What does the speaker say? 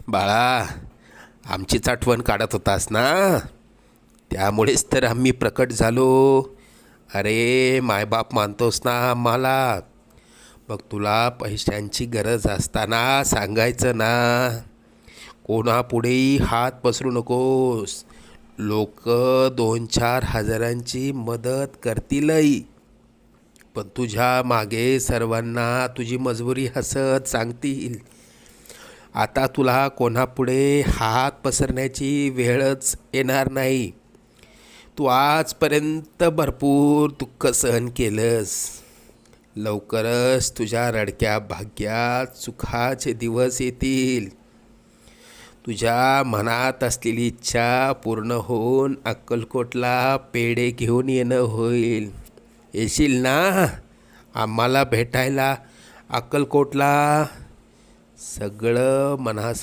बाळा, आमचीच आठवण काढत होतास ना, त्यामुळेच तर आम्ही प्रकट झालो. अरे मायबाप मानतोस ना आम्हाला, मग तुला पैशांची गरज असताना सांगायचं ना. कोणापुढेही हात पसरू नकोस. लोक 2-4 हजारांची मदत करतीलही, पण तुझ्या मागे सर्वांना तुझी मजबुरी हसत सांगतील. आता तुला कोणापुढे हात पसरण्याची वेळच येणार नाही. तू आजपर्यंत भरपूर दुःख सहन केलंस. लवकरच तुझ्या रडक्या भाग्यात सुखाचे दिवस येतील. तुझ्या मनात असलेली इच्छा पूर्ण होऊन अक्कलकोटला पेढे घेऊन येणं होईल. येशील ना आम्हाला भेटायला अक्कलकोटला? सगळं मनासा